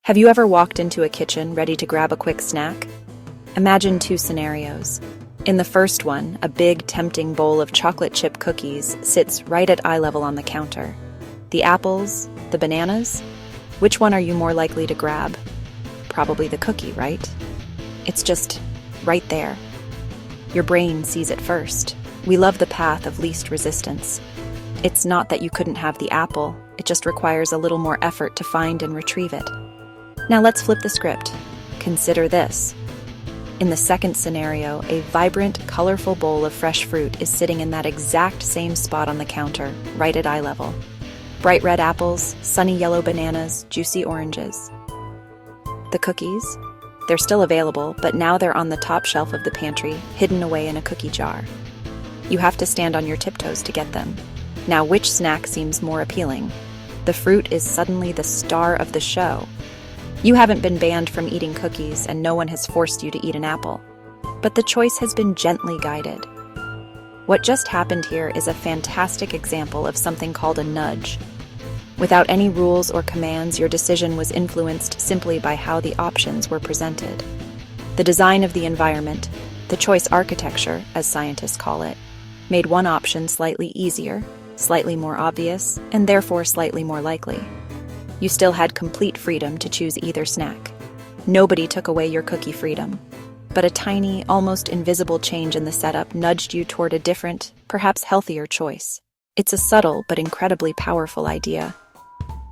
Have you ever walked into a kitchen ready to grab a quick snack? Imagine two scenarios. In the first one, a big, tempting bowl of chocolate chip cookies sits right at eye level on the counter. The apples, the bananas? Which one are you more likely to grab? Probably the cookie, right? It's just right there. Your brain sees it first. We love the path of least resistance. It's not that you couldn't have the apple, it just requires a little more effort to find and retrieve it. Now let's flip the script. Consider this. In the second scenario, a vibrant, colorful bowl of fresh fruit is sitting in that exact same spot on the counter, right at eye level. Bright red apples, sunny yellow bananas, juicy oranges. The cookies? They're still available, but now they're on the top shelf of the pantry, hidden away in a cookie jar. You have to stand on your tiptoes to get them. Now, which snack seems more appealing? The fruit is suddenly the star of the show. You haven't been banned from eating cookies, and no one has forced you to eat an apple. But the choice has been gently guided. What just happened here is a fantastic example of something called a nudge. Without any rules or commands, your decision was influenced simply by how the options were presented. The design of the environment, the choice architecture, as scientists call it, made one option slightly easier, slightly more obvious, and therefore slightly more likely. You still had complete freedom to choose either snack. Nobody took away your cookie freedom. But a tiny, almost invisible change in the setup nudged you toward a different, perhaps healthier choice. It's a subtle but incredibly powerful idea.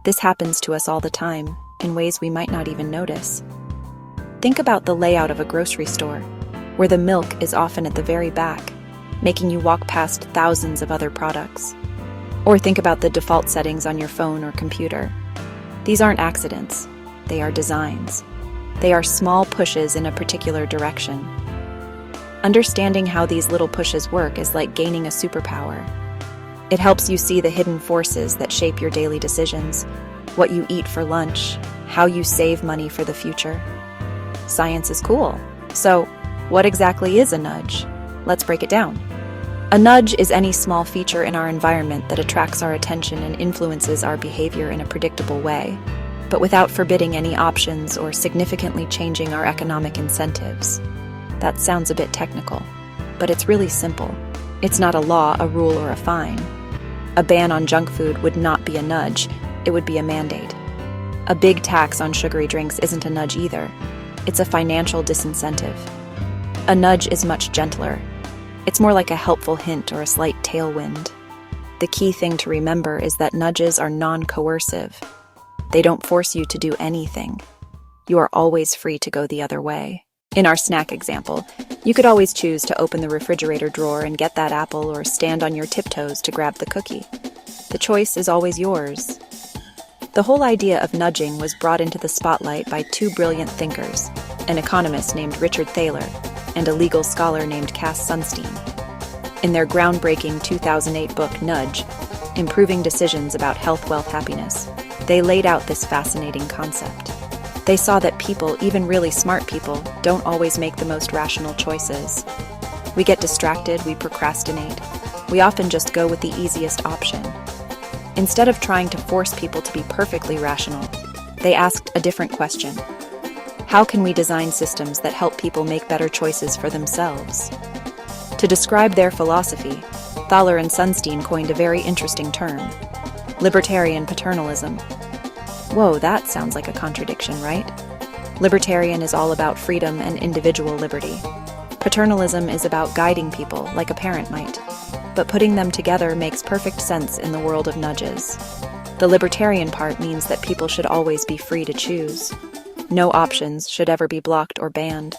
This happens to us all the time, in ways we might not even notice. Think about the layout of a grocery store, where the milk is often at the very back, making you walk past thousands of other products. Or think about the default settings on your phone or computer. These aren't accidents, they are designs. They are small pushes in a particular direction. Understanding how these little pushes work is like gaining a superpower. It helps you see the hidden forces that shape your daily decisions, what you eat for lunch, how you save money for the future. Science is cool. So, what exactly is a nudge? Let's break it down. A nudge is any small feature in our environment that attracts our attention and influences our behavior in a predictable way, but without forbidding any options or significantly changing our economic incentives. That sounds a bit technical, but it's really simple. It's not a law, a rule, or a fine. A ban on junk food would not be a nudge, it would be a mandate. A big tax on sugary drinks isn't a nudge either. It's a financial disincentive. A nudge is much gentler. It's more like a helpful hint or a slight tailwind. The key thing to remember is that nudges are non-coercive. They don't force you to do anything. You are always free to go the other way. In our snack example, you could always choose to open the refrigerator drawer and get that apple or stand on your tiptoes to grab the cookie. The choice is always yours. The whole idea of nudging was brought into the spotlight by two brilliant thinkers, an economist named Richard Thaler and a legal scholar named Cass Sunstein. In their groundbreaking 2008 book, Nudge, Improving Decisions About Health, Wealth, Happiness, they laid out this fascinating concept. They saw that people, even really smart people, don't always make the most rational choices. We get distracted, we procrastinate. We often just go with the easiest option. Instead of trying to force people to be perfectly rational, they asked a different question. How can we design systems that help people make better choices for themselves? To describe their philosophy, Thaler and Sunstein coined a very interesting term: libertarian paternalism. Whoa, that sounds like a contradiction, right? Libertarian is all about freedom and individual liberty. Paternalism is about guiding people, like a parent might. But putting them together makes perfect sense in the world of nudges. The libertarian part means that people should always be free to choose. No options should ever be blocked or banned.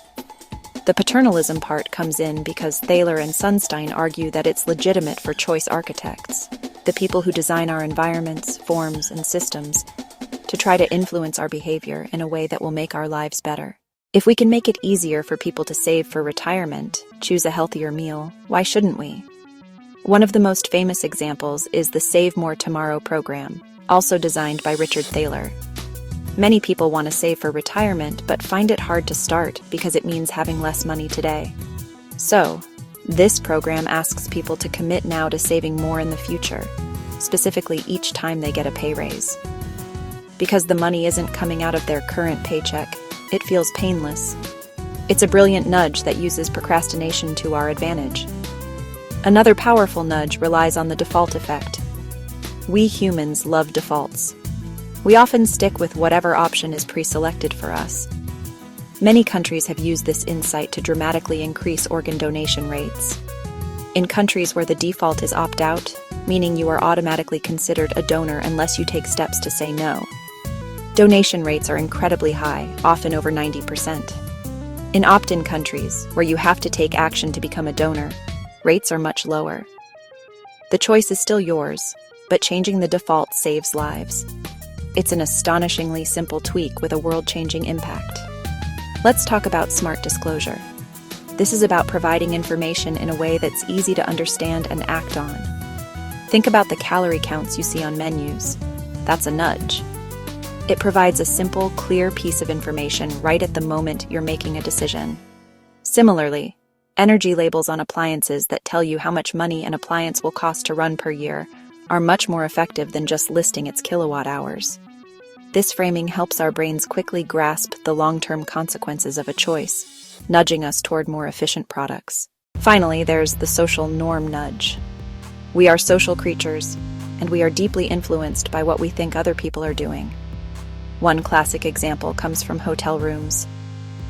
The paternalism part comes in because Thaler and Sunstein argue that it's legitimate for choice architects, the people who design our environments, forms, and systems, to try to influence our behavior in a way that will make our lives better. If we can make it easier for people to save for retirement, choose a healthier meal, why shouldn't we? One of the most famous examples is the Save More Tomorrow program, also designed by Richard Thaler. Many people want to save for retirement, but find it hard to start because it means having less money today. So, this program asks people to commit now to saving more in the future, specifically each time they get a pay raise. Because the money isn't coming out of their current paycheck, it feels painless. It's a brilliant nudge that uses procrastination to our advantage. Another powerful nudge relies on the default effect. We humans love defaults. We often stick with whatever option is pre-selected for us. Many countries have used this insight to dramatically increase organ donation rates. In countries where the default is opt-out, meaning you are automatically considered a donor unless you take steps to say no, donation rates are incredibly high, often over 90%. In opt-in countries, where you have to take action to become a donor, rates are much lower. The choice is still yours, but changing the default saves lives. It's an astonishingly simple tweak with a world-changing impact. Let's talk about smart disclosure. This is about providing information in a way that's easy to understand and act on. Think about the calorie counts you see on menus. That's a nudge. It provides a simple, clear piece of information right at the moment you're making a decision. Similarly, energy labels on appliances that tell you how much money an appliance will cost to run per year are much more effective than just listing its kilowatt hours. This framing helps our brains quickly grasp the long-term consequences of a choice, nudging us toward more efficient products. Finally, there's the social norm nudge. We are social creatures, and we are deeply influenced by what we think other people are doing. One classic example comes from hotel rooms.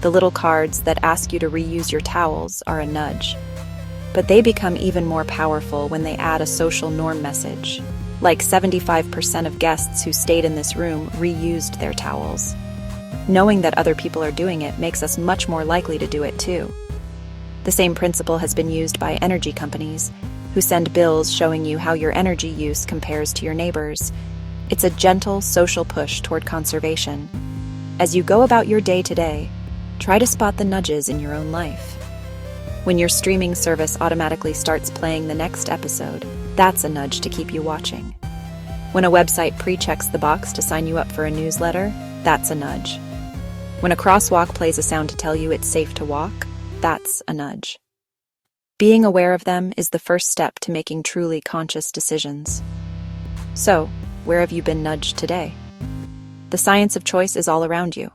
The little cards that ask you to reuse your towels are a nudge. But they become even more powerful when they add a social norm message. Like 75% of guests who stayed in this room reused their towels. Knowing that other people are doing it makes us much more likely to do it too. The same principle has been used by energy companies, who send bills showing you how your energy use compares to your neighbors. It's a gentle social push toward conservation. As you go about your day to day, try to spot the nudges in your own life. When your streaming service automatically starts playing the next episode, that's a nudge to keep you watching. When a website pre-checks the box to sign you up for a newsletter, that's a nudge. When a crosswalk plays a sound to tell you it's safe to walk, that's a nudge. Being aware of them is the first step to making truly conscious decisions. So, where have you been nudged today? The science of choice is all around you.